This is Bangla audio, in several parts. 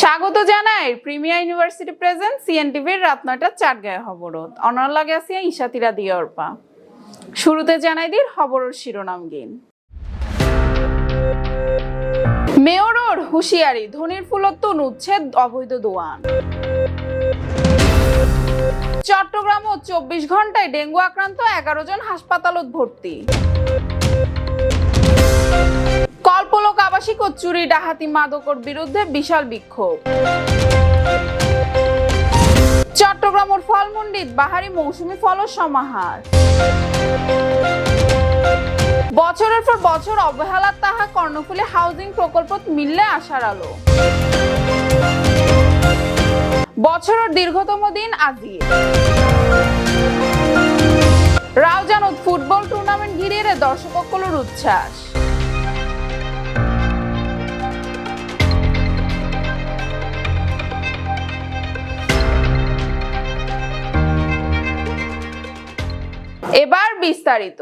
স্বাগত জানাই প্রিমিয়ার ইউনিভার্সিটি প্রেজেন্ট সিএনটিভির রাত ৯টার চাটগাঁয়ে খবরত অনার লাগে আছে ইশাতিরা দিয়রপা। শুরুতে জানাই দির খবরের শিরোনাম গিন। মেয়রের হুঁশিয়ারি, ধনির ফুলত্তুন উচ্ছেদ অবৈধ দোয়ান। চট্টগ্রামও ২৪ ঘন্টায় ডেঙ্গু আক্রান্ত ১১ জন হাসপাতালত ভর্তি। কল্পলোক আবাসিক ও চুরি ডাহাতি মাদকর বিরুদ্ধে বিশাল বিক্ষোভ। চট্টগ্রামের ফলমন্ডিত বাহারি মৌসুমি ফলের সমাহার। বছরের পর বছর অবহেলার তাহা কর্ণফুলী হাউজিং প্রকল্পত মিললে আশার আলো। বছরের দীর্ঘতম দিন আজি। রাউজানত ফুটবল টুর্নামেন্ট ঘিরে দর্শকসকলের উচ্ছ্বাস। এবার বিস্তারিত।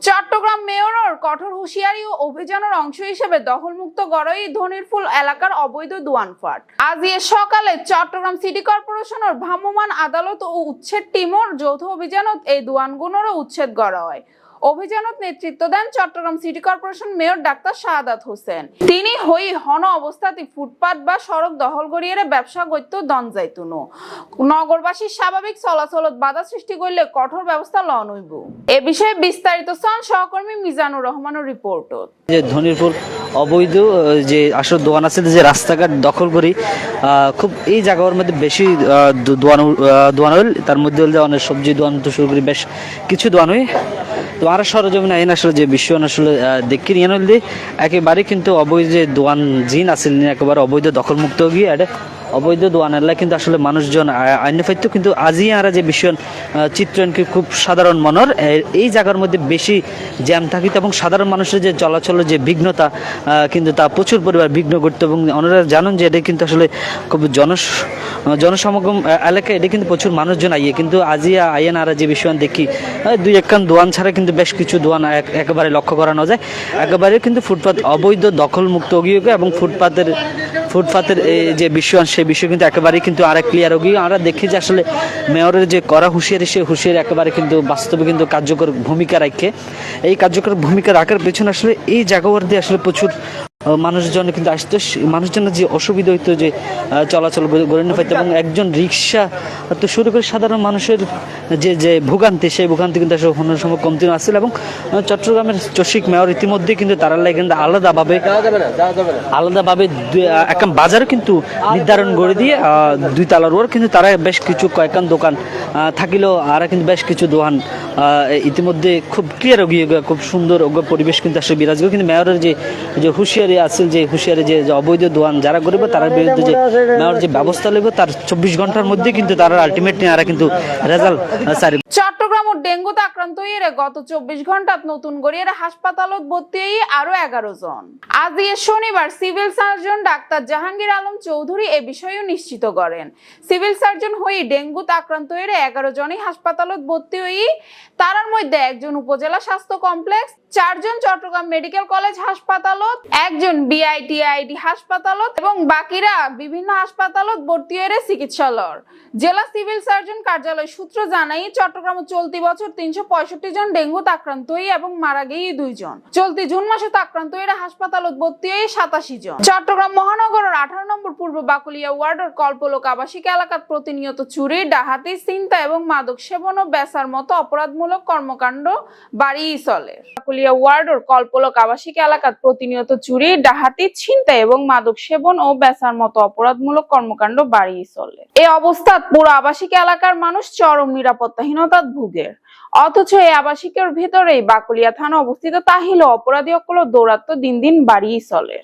চট্টগ্রাম মেয়রের কঠোর হুঁশিয়ারি ও অভিযানের অংশ হিসেবে দখলমুক্ত গড়ই ধনির ফুল এলাকার অবৈধ দোয়ানপাট আজ সকালে চট্টগ্রাম সিটি কর্পোরেশনের ভ্রাম্যমাণ আদালত ও উচ্ছেদ টিমর যৌথ অভিযানত এই দোয়ানগুলোরও উচ্ছেদ করা হয়। অভিযানত নেতৃত্ব দেন চট্টগ্রাম সিটি কর্পোরেশন মেয়র ডাক্তার শাহাদাত হোসেন। তিনি হই হন অবস্থাতে ফুটপাত বা সড়ক দখল করিয়ে ব্যবসা করতে দন যাইতুন। নগরবাসীর স্বাভাবিক চলাচলত বাধা সৃষ্টি করলে কঠোর ব্যবস্থা লওয়া হইব। এ বিষয়ে বিস্তারিত সন সহকর্মী মিজানুর রহমানের রিপোর্ট। যে ধনিরপুর অবৈধ যে আসল দোকান আছে যে রাস্তাঘাট দখল করি খুব এই জায়গার মধ্যে বেশি দোয়ান হইল, তার মধ্যে হল অনেক সবজি দোয়ান তো শুরু করি বেশ কিছু দোয়ান হই। তো আর সরজমিন আইন আসলে যে বিষয় আসলে দেখি নিয়ে নইল একেবারে কিন্তু অবৈধ যে দোয়ান জিন আসল একেবারে অবৈধ দখলমুক্ত গিয়ে এটা অবৈধ দোয়ান এলা কিন্তু আসলে মানুষজন আইন পাইতো। কিন্তু আজই আর যে বিষয় চিত্রায়ন খুব সাধারণ মনের এই জায়গার মধ্যে বেশি জ্যাম থাকিত এবং সাধারণ মানুষের যে চলাচলের যে বিঘ্নতা কিন্তু তা প্রচুর পরিমাণ বিঘ্ন করতো। এবং ওনারা জানেন যে এটা কিন্তু আসলে খুব জনসমাগম এলাকায় এটা কিন্তু প্রচুর মানুষজন আইয়ে, কিন্তু আজই আইন আর যে বিষয় দেখি দুই একখান দোয়ান ছাড়া কিন্তু বেশ কিছু দোয়ান একেবারে লক্ষ্য করানো যায়। একেবারে কিন্তু ফুটপাত অবৈধ দখলমুক্ত গিয়ে এবং ফুটপাতের যে বিষয় সেই বিষয় কিন্তু একেবারেই কিন্তু আরেক ক্লিয়ার হয়ে আমরা দেখি যে আসলে মেয়রের যে করা হুঁশিয়ারি সেই হুঁশিয়ারি একেবারে কিন্তু বাস্তবে কিন্তু কার্যকর ভূমিকা রাখে। এই কার্যকর ভূমিকা রাখার পেছনে আসলে এই জায়গার দিয়ে আসলে প্রচুর মানুষজন কিন্তু আসতো, মানুষজনের যে অসুবিধা হইতো যে চলাচল গড়ে নিতে পারতো এবং একজন রিক্সা তো শুরু করে সাধারণ মানুষের যে ভোগান্তি সেই ভোগান্তি কিন্তু আসলে কোনো সময় কমতি আসছিল। এবং চট্টগ্রামের চসিক মেয়র ইতিমধ্যে কিন্তু তারা কিন্তু আলাদাভাবে একটা বাজারও কিন্তু নির্ধারণ করে দিয়ে দুই তালার ওর কিন্তু তারা বেশ কিছু কয়েকখান দোকান থাকিলেও আর কিন্তু বেশ কিছু দোকান ইতিমধ্যে খুব ক্লিয়ার গিয়ে খুব সুন্দর পরিবেশ কিন্তু আসলে বিরাজ করে। কিন্তু মেয়রের যে হুঁশিয়ারি আছে যে হুঁশিয়ারি যে অবৈধ দোয়ান যারা করবে তার বিরুদ্ধে যে মেয়র যে ব্যবস্থা নেবে তার ২৪ ঘন্টার মধ্যে কিন্তু তারা আলটিমেটলি আর কিন্তু রেজাল্ট। চট্টগ্রাম ও ডেঙ্গুতে আক্রান্ত হয়ে গত ২৪ ঘন্টাত নতুন গড়িয়ে হাসপাতালত ভর্তি হয়ে আরো ১১ জন। আজ শনিবার সিভিল সার্জন ডাক্তার জাহাঙ্গীর আলম চৌধুরী এ বিষয়েও নিশ্চিত করেন। সিভিল সার্জন হয়ে ডেঙ্গুতে আক্রান্ত হয়ে ১১ জনই হাসপাতালত ভর্তি হয়ে তার মধ্যে একজন উপজেলা স্বাস্থ্য কমপ্লেক্স, ৪ জন চট্টগ্রাম মেডিকেল কলেজ হাসপাতালত, একজন বিআইটিআইডি হাসপাতালত এবং বাকিরা বিভিন্ন হাসপাতালত ভর্তি হয়ে চিকিৎসালয়। জেলা সিভিল সার্জন কার্যালয় সূত্র জানাই চট্টগ্রামে চলতি বছর ৩৬৫ জন ডেঙ্গুতে আক্রান্ত হয়ে এবং মারা গিয়ে ২ জন। চলতি জুন মাসে আক্রান্ত হয়ে হাসপাতালত ভর্তি হয়ে ৮৭ জন। চট্টগ্রাম মহানগরের ১৮ নম্বর পূর্ব বাকুলিয়া ওয়ার্ডের কল্পলোক আবাসিক এলাকার প্রতিনিয়ত চুরি, ডাহাতি, ছিনতাই এবং মাদক সেবন ও বেচার মতো অপরাধমূলক কর্মকাণ্ড বাড়িয়ে চলে। বাকুলিয়া ওয়ার্ডের কল্পলোক আবাসিক এলাকার প্রতিনিয়ত চুরি, ডাহাতি, ছিনতাই এবং মাদক সেবন ও বেচার মতো অপরাধমূলক কর্মকাণ্ড বাড়িয়ে চলে। এই অবস্থা পুরো আবাসিক এলাকার মানুষ চরম নিরাপত্তাহীনতায় ভুগে। অথচ এই আবাসিকের ভিতরেই বাকুলিয়া থানা অবস্থিত তাহিলে অপরাধী সকল দৌরাত্ম দিন দিন বাড়িয়ে চলে।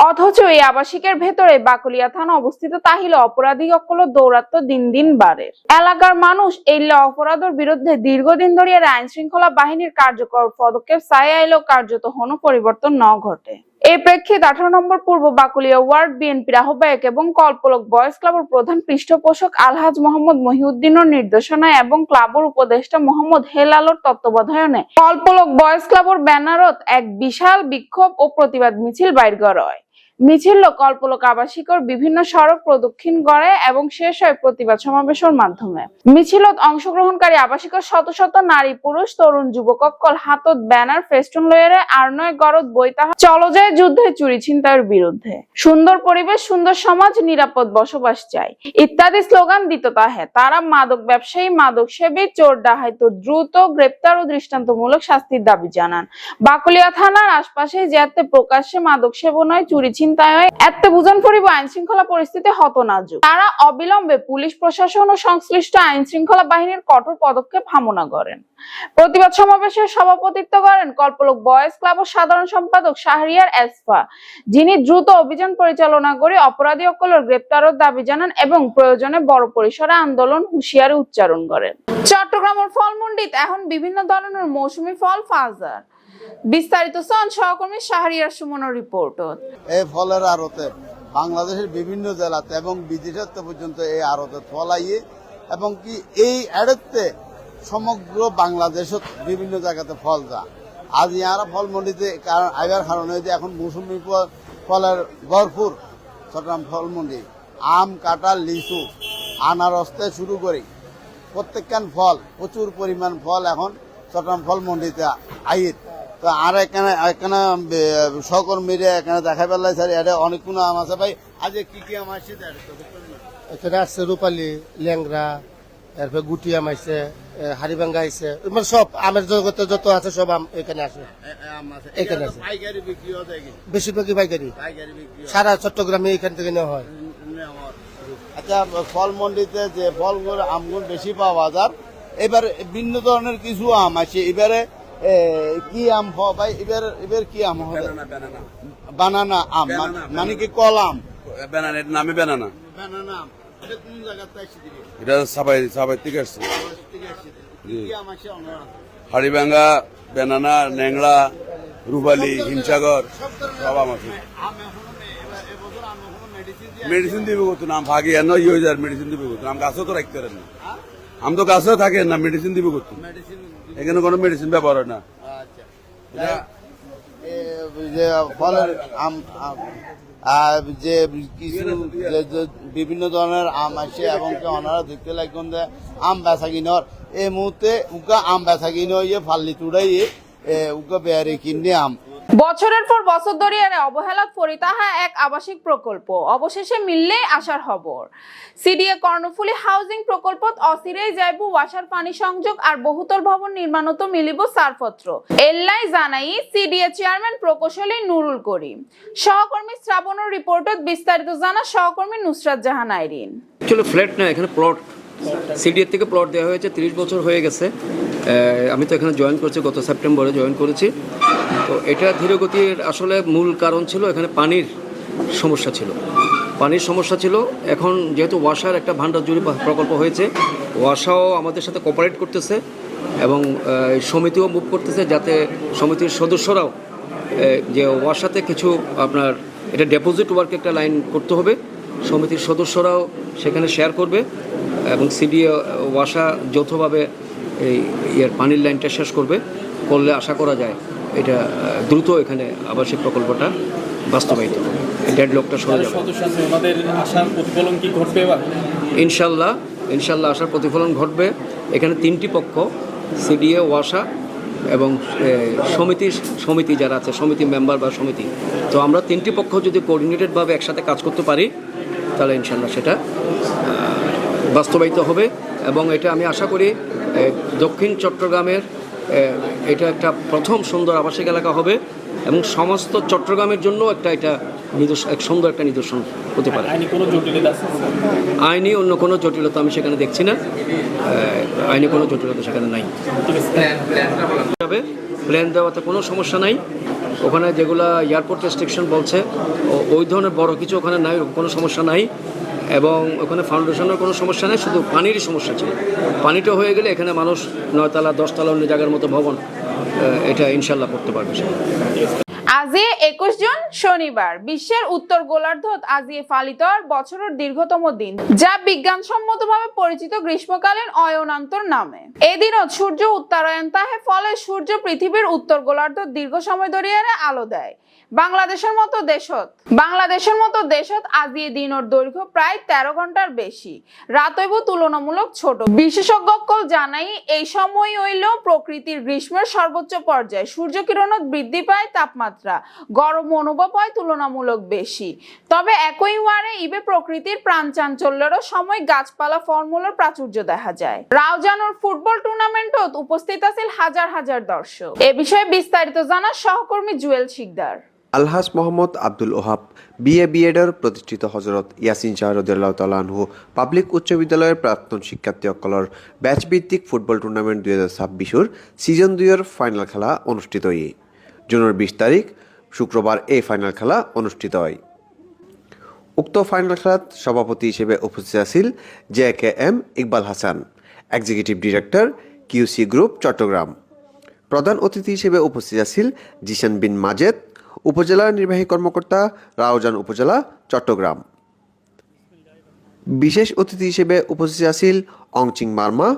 অথচ এই আবাসিকের ভেতরে বাকুলিয়া থানা অবস্থিত তাহিলে অপরাধী সকল দৌরাত্ম দিন দিন বাড়ে। এলাকার মানুষ এই অপরাধের বিরুদ্ধে দীর্ঘদিন ধরে আইন শৃঙ্খলা বাহিনীর কার্যকর পদক্ষেপ চাই আইলেও কার্যত কোনো পরিবর্তন ন ঘটে। এই প্রেক্ষিতে ১৮ নম্বর পূর্ব বাকুলিয়া ওয়ার্ড বিএনপির আহ্বায়ক এবং কল্পলোক বয়েজ ক্লাবের প্রধান পৃষ্ঠপোষক আলহাজ মোহাম্মদ মহিউদ্দিনের নির্দেশনায় এবং ক্লাবের উপদেষ্টা মোহাম্মদ হেলালর তত্ত্বাবধানে কল্পলোক বয়েজ ক্লাবের ব্যানারত এক বিশাল বিক্ষোভ ও প্রতিবাদ মিছিল বাইর করা হয়। মিছিল কল্পলোক আবাসিকর বিভিন্ন সড়ক প্রদক্ষিণ করে এবং শেষ হয় প্রতিবাদ সমাবেশের মাধ্যমে। মিছিলত অংশগ্রহণকারী আবাসিকর শত শত নারী পুরুষ তরুণ যুবক অকল হাতত ব্যানার ফেস্টুন লয়েরে আর নয় গরদ বইতা চলো যায় যুদ্ধে চুরি ছিনতাইয়ের বিরুদ্ধে, সুন্দর পরিবেশ সুন্দর সমাজ নিরাপদ বসবাস চাই ইত্যাদি স্লোগান দিত তাহে। তারা মাদক ব্যবসায়ী মাদক সেবী চোর ডাকাত দ্রুত গ্রেপ্তার ও দৃষ্টান্তমূলক শাস্তির দাবি জানান। বাকলিয়া থানার আশপাশে যেতে প্রকাশ্যে মাদক সেবনায় চুরি ছিনতাই হয় এতে বুঝন পরিব আইন শৃঙ্খলা পরিস্থিতি হত নাজুক। তারা অবিলম্বে পুলিশ প্রশাসন ও সংশ্লিষ্ট আইন শৃঙ্খলা বাহিনীর কঠোর পদক্ষেপ কামনা করেন। প্রতিবাদ সমাবেশের সভাপতিত্ব করেন কল্পলোক বয়েজ ক্লাব ও সাধারণ সম্পাদক শাহরিয়ার এসফা, যিনি দ্রুত অভিযান পরিচালনা করে অপরাধী অকলের গ্রেপ্তারের দাবি জানান এবং প্রয়োজনে বড় পরিসরে আন্দোলন হুঁশিয়ারি উচ্চারণ করেন। চট্টগ্রামের ফলমন্ডিতে এখন বিভিন্ন ধরনের মৌসুমী ফল ফাজার। বিস্তারিত সহকর্মী শাহরিয়ার সুমনের রিপোর্ট। এই ফলের আড়তে বাংলাদেশের বিভিন্ন জেলাতে এবং বিদেশে পর্যন্ত এই আড়তে ফল আইয়ে এবং কি এই আড়তে সমগ্র বাংলাদেশত বিভিন্ন জায়গাতে ফল যা আজ ইয়ারা ফল মন্ডিতে আইবার কারণে যে এখন মৌসুমী ফলের ভরপুর চট্টগ্রাম ফল মন্ডি আম কাঁঠাল লিচু আনারসতে শুরু করি প্রত্যেকখান ফল প্রচুর পরিমাণ ফল এখন চট্টগ্রাম ফল মন্ডিতে আইত। তো আর এখানে সহকর্মীরা এখানে দেখা পেলাই স্যার এটা অনেকগুলো আম আছে ভাই। আজ কি কি আম আসছে? এখানে আসছে রূপালী ল্যাংরা, এরপরে গুটি আম আইছে, হাড়িভাঙ্গা আইছে, মানে সব আমের জগতে যত আছে সব আম এখানে আসে। এখানে আছে পাইকারি বিক্রি হয় বেশিরভাগই পাইকারি বিক্রি সারা চট্টগ্রামে এখান থেকে নেওয়া হয়। আচ্ছা, ফল মন্ডিতে যে ফলগুলো আমগুলো বেশি পাওয়া যায় এবার ভিন্ন ধরনের কিছু আম আছে। এবারে কি আম ভাই? এবার কি আম হবে? বানানা আম মানে কি কল আম? ব্যানানা, এর নামে ব্যানানা। বানানা আম এটা কোন জায়গাতে আসছে? এটা সাবাই থেকে আসছে। কি আম আছে? হাড়িভাঙ্গা, ব্যানানা, ন্যাংড়া, রুবালি, হিমসাগর সব আম আছে। মেডিসিন দিবে কত নাম ভাগে এন হয়ে যায়, মেডিসিন দিবে কত আম গাছও তো রাখতে পারেন না, আম তো গাছও থাকে না, মেডিসিন দিবে কত? এখানে কোনো মেডিসিন ব্যবহার হয় না। যে ফলের আম যে কিছু বিভিন্ন ধরনের আম আছে এবং ওনারা দেখতে লাগবেন যে আম বেচা কিনর এই মুহূর্তে উকা আম বেচা কিনে ফাল্লি তুড়াই উকা বেয়ারে কিনে আম। বছরের পর বছর ধরে অবহেলা ফরিতাহা এক আবাসিক প্রকল্প অবশেষে মিললেই আসার খবর। সিডিএ কর্ণফুলী হাউজিং প্রকল্পত অচিরেই যাইব ওয়াসার পানি সংযোগ আর বহুতল ভবন নির্মাণত মিলিব ছাড়পত্র এল্লাই জানাই সিডিএ চেয়ারম্যান প্রকৌশলী নুরুল করিম। সহকর্মী শ্রাবণের রিপোর্টত বিস্তারিত জানা সহকর্মী নুসরাত জাহান আইরিন। চলো ফ্ল্যাট না, এখানে প্লট সিডিএর থেকে প্লট দেওয়া হয়েছে, 30 বছর হয়ে গেছে। আমি তো এখানে জয়েন করেছি, গত সেপ্টেম্বরে জয়েন করেছি। তো এটা ধীরগতির আসলে মূল কারণ ছিল এখানে পানির সমস্যা ছিল। এখন যেহেতু ওয়াসার একটা ভান্ডার জুড়ি প্রকল্প হয়েছে, ওয়াসাও আমাদের সাথে কোঅপারেট করতেছে এবং সমিতিও মুভ করতেছে, যাতে সমিতির সদস্যরাও যে ওয়াসাতে কিছু আপনার এটা ডেপোজিট ওয়ার্ক একটা লাইন করতে হবে, সমিতির সদস্যরাও সেখানে শেয়ার করবে এবং সিডিএ ওয়াসা যৌথভাবে এই পানির লাইনটা শেষ করলে আশা করা যায় এটা দ্রুত এখানে আবাসিক প্রকল্পটা বাস্তবায়িত হবে, ডেডলকটা সরে যাবে। ইনশাল্লাহ আশার প্রতিফলন ঘটবে। এখানে 3টি পক্ষ, সিডিএ, ওয়াসা এবং সমিতি যারা আছে, সমিতি মেম্বার বা সমিতি, তো আমরা 3টি পক্ষ যদি কোঅর্ডিনেটেডভাবে একসাথে কাজ করতে পারি তাহলে ইনশাল্লাহ সেটা বাস্তবায়িত হবে। এবং এটা আমি আশা করি দক্ষিণ চট্টগ্রামের এটা একটা প্রথম সুন্দর আবাসিক এলাকা হবে এবং সমস্ত চট্টগ্রামের জন্য এটা সুন্দর একটা নিদর্শন হতে পারে। আইনি অন্য কোনো জটিলতা আমি সেখানে দেখছি না, আইনি কোনো জটিলতা সেখানে নাই। প্ল্যান দেওয়াতে কোনো সমস্যা নাই। ওখানে যেগুলো এয়ারপোর্ট রেস্ট্রিকশন বলছে ওই ধরনের বড় কিছু ওখানে নাই, কোনো সমস্যা নাই। এবং ওখানে ফাউন্ডেশনের কোনো সমস্যা নেই, শুধু পানিরই সমস্যা ছিল। পানিটা হয়ে গেলে এখানে মানুষ 9 তলা 10 তলা অন্য জায়গার মতো ভবন এটা ইনশাল্লাহ করতে পারবে। আজি 21 জুন শনিবার বিশ্বের উত্তর গোলার্ধত আজি পালিত বছরের দীর্ঘতম দিন, যা বিজ্ঞানসম্মতভাবে পরিচিত গ্রীষ্মকালীন অয়নান্তর নামে। এদিনত সূর্য উত্তরায়ণ তাহে, ফলে সূর্য পৃথিবীর উত্তর গোলার্ধ দীর্ঘ সময় ধরে আলো দেয়। বাংলাদেশের মতো দেশত আজি দিনের দৈর্ঘ্য প্রায় 13 ঘন্টার বেশি, রাতৈব তুলনামূলক ছোট। বিশেষজ্ঞসকল জানাই এই সময় হইল প্রকৃতির গ্রীষ্মের সর্বোচ্চ পর্যায়। সূর্য কিরণত বৃদ্ধি পায় তাপমাত্রা, গরম অনুভব হয় তুলনামূলক বেশি। তবে একই ওয়ারে ইবে প্রকৃতির প্রাণ চাঞ্চল্যেরও সময় গাছপালা ফলমূলের প্রাচুর্য দেখা যায়। রাউজানোর ফুটবল টুর্নামেন্টত উপস্থিত আছিল হাজার হাজার দর্শক। এ বিষয়ে বিস্তারিত জানান সহকর্মী জুয়েল শিকদার। আলহাজ মোহাম্মদ আব্দুল ওহাব বিএডের প্রতিষ্ঠিত হজরত ইয়াসিন শাহ রাদিয়াল্লাহু তাআলা আনহু পাবলিক উচ্চ বিদ্যালয়ের প্রাক্তন শিক্ষার্থীসকলৰ ব্যাচ ভিত্তিক ফুটবল টুর্নামেন্ট 2026 সিজন 2 ফাইনাল খেলা অনুষ্ঠিত হয়। জুনের 20 তারিখ শুক্রবার এই ফাইনাল খেলা অনুষ্ঠিত হয়। উক্ত ফাইনাল খেলাত সভাপতি হিসেবে উপস্থিত আছিল JKM Iqbal Hasan, executive director QC group Chittagong. প্রধান অতিথি হিসেবে উপস্থিত আছিল জিশান বিন মাজেদ, উপজেলা নির্বাহী কর্মকর্তা, রাউজান উপজেলা চট্টগ্রাম। বিশেষ অতিথি হিসেবে উপস্থিত আছিল অংচিং মার্মা,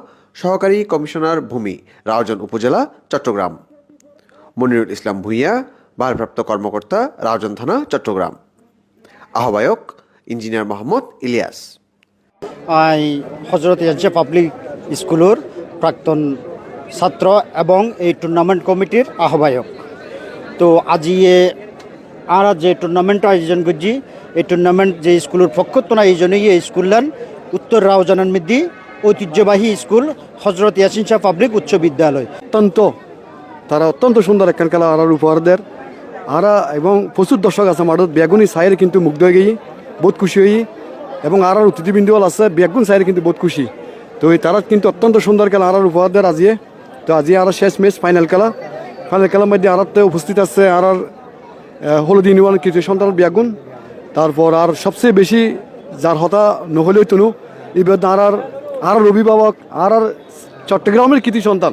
সহকারী কমিশনার ভূমি, রাউজান উপজেলা চট্টগ্রাম। মনিরুল ইসলাম ভুইয়া, ভারপ্রাপ্ত কর্মকর্তা, রাউজান থানা চট্টগ্রাম। আহ্বায়ক ইঞ্জিনিয়ার মোহাম্মদ ইলিয়াস। হজরত ইয়াসিন পাবলিক স্কুলের প্রাক্তন ছাত্র এবং এই টুর্নামেন্ট কমিটির আহ্বায়ক। তো আজি আর যে টুর্নামেন্ট আয়োজন করছি, এই টুর্নামেন্ট যে স্কুলের পক্ষ তো না, এই জন্যই এই স্কুলান উত্তর রাউজানের মধ্যে ঐতিহ্যবাহী স্কুল হজরত ইয়াসিন শাহ পাবলিক উচ্চ বিদ্যালয়। তারা অত্যন্ত সুন্দর একখান খেলা আর উপহার দেয় আর এবং প্রচুর দর্শক আছে মাঠত। বেগুনি সাইয়ের কিন্তু মুগ্ধ হয়ে গিয়ে বহুত খুশি হই এবং আর অতিথিবৃন্দুল আছে বেগুন সাইয়ের কিন্তু বহুত খুশি। তো তারা কিন্তু অত্যন্ত সুন্দর খেলা আর উপহার দেয় আজিয়ে। তো আজি আর শেষ ম্যাচ ফাইনাল খেলার মধ্যে আর উপস্থিত আছে আর হলুদ ইউনিয়ন কিছু সন্তান বেগুন। তারপর আর সবচেয়ে বেশি যার হতা নহলেও তনু এবার আর অভিভাবক আর চট্টগ্রামের কৃতি সন্তান,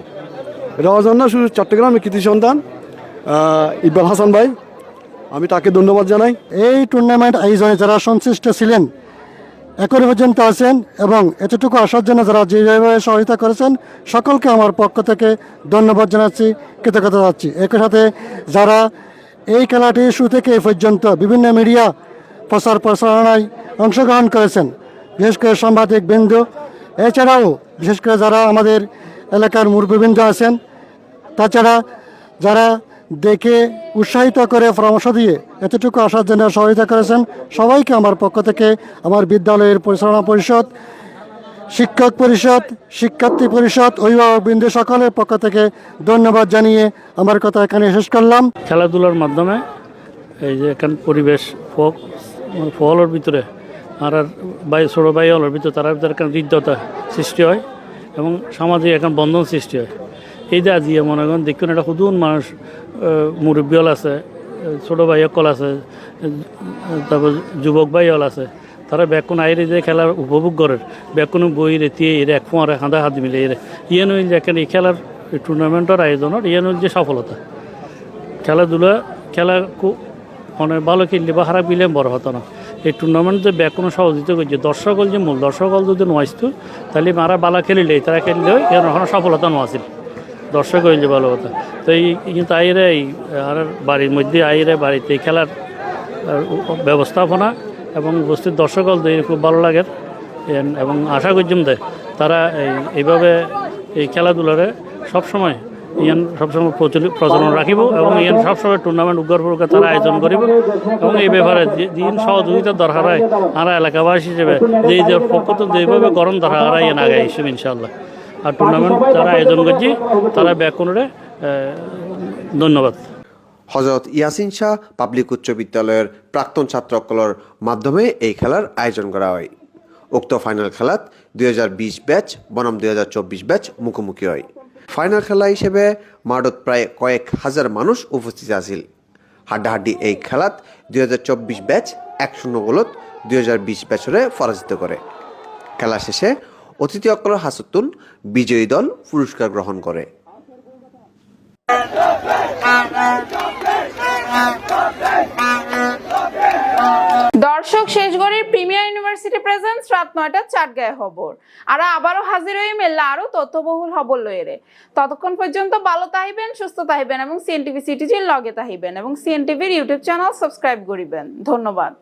রাওয়াজান না শুধু চট্টগ্রামের কৃতি সন্তান ইকবাল হাসান ভাই, আমি তাকে ধন্যবাদ জানাই। এই টুর্নামেন্ট আয়োজনে যারা সংশ্লিষ্ট ছিলেন, এখনো পর্যন্ত আছেন এবং এতটুকু আসার জন্য যারা যেভাবে সহায়তা করেছেন, সকলকে আমার পক্ষ থেকে ধন্যবাদ জানাচ্ছি, কৃতজ্ঞতা জানাচ্ছি। একই সাথে যারা এই খেলাটি শুরু থেকে এই পর্যন্ত বিভিন্ন মিডিয়া প্রচার প্রচারণায় অংশগ্রহণ করেছেন, বিশেষ করে সাংবাদিক বৃন্দ, এছাড়াও বিশেষ করে যারা আমাদের এলাকার মুরব্বীবৃন্দ আছেন, তাছাড়া যারা দেখে উৎসাহিত করে পরামর্শ দিয়ে এতটুকু আসার জন্য সহায়তা করেছেন, সবাইকে আমার পক্ষ থেকে, আমার বিদ্যালয়ের পরিচালনা পরিষদ, শিক্ষক পরিষদ, শিক্ষার্থী পরিষদ, অভিভাবকবৃন্দ সকলের পক্ষ থেকে ধন্যবাদ জানিয়ে আমার কথা এখানে শেষ করলাম। খেলাধুলার মাধ্যমে এই যে এখান পরিবেশ ফলের ভিতরে আর ছোটো ভাই হলের ভিতরে তার ভিতরে এখানে হৃদ্যতা সৃষ্টি হয় এবং সামাজিক এখন বন্ধন সৃষ্টি হয়। এই যে আজিয়ে মনে করেন দেখুন একটা হুদুন মানুষ, মুরব্বী হল আছে, ছোটো ভাই হল আছে, তারপর যুবক ভাই হল আছে, তারা ব্যাকুন আইরে যে খেলার উপভোগ করে, ব্যাকুন বই রেতিয়ে এর এক ফোঁয়ারে হাঁদা হাত মিলে এর ইয়ে নইল দেখেন এই খেলার টুর্নামেন্টের আয়োজনের ইয়ে নইল যে সফলতা। খেলা খুব মানে ভালো খেললে বা খারাপ গেলে বড় হতো না। এই টুর্নামেন্ট যে ব্যাকুন সহযোগিতা করছে, দর্শক হল যে মূল দর্শক হল যদি নয়তো তাহলে মারা বালা খেলিলে তারা খেললে এর ওখানে সফলতা নোয়াছিল, দর্শক হইলে ভালো হতো। তো এই কিন্তু আইরে আর বাড়ির মধ্যে আইরে বাড়িতে খেলার ব্যবস্থাপনা এবং উপস্থিত দর্শক হল খুব ভালো লাগে এবং আশা করছিলাম যে তারা এইভাবে এই খেলাধুলারে সবসময় সবসময় প্রচলন রাখিব এবং সবসময় টুর্নামেন্ট উগ্রপুরকে তারা আয়োজন করিব এবং এই ব্যাপারে দিন সহযোগিতার দরকার হয় আর এলাকাবাসী হিসেবে যে পক্ষ তো যেভাবে গরম দরকার হয় আগে হিসেবে ইনশাআল্লাহ। আর টুর্নামেন্ট যারা আয়োজন করছি তারা ব্যাকুণরে ধন্যবাদ। হজরত ইয়াসিন শাহ পাবলিক উচ্চ বিদ্যালয়ের প্রাক্তন ছাত্রসকলের মাধ্যমে এই খেলার আয়োজন করা হয়। উক্ত ফাইনাল খেলাত 2020 ব্যাচ বনাম 2024 ব্যাচ মুখোমুখি হয়। ফাইনাল খেলা হিসেবে মাঠত প্রায় কয়েক হাজার মানুষ উপস্থিত আছিল। হাড্ডাহাড্ডি এই খেলাত 2024 ব্যাচ 1-0 গোলত 2020 ব্যাচরে পরাজিত করে। খেলা শেষে অতিথিসকলের হাসতুন বিজয়ী দল পুরস্কার গ্রহণ করে। দর্শক, শেষগড়ের প্রিমিয়ার ইউনিভার্সিটি প্রেজেন্স রাত 9টা চাটগাঁয়ে খবর আর আবারও হাজির হয়ে মেলা আরো তথ্যবহুল খবর লইরে। ততক্ষণ পর্যন্ত ভালো তাহিবেন, সুস্থ তাহিবেন এবং সিএনটিভি সিটিজির লগে তাহিবেন এবং সিএনটিভির ইউটিউব চ্যানেল সাবস্ক্রাইব করিবেন। ধন্যবাদ।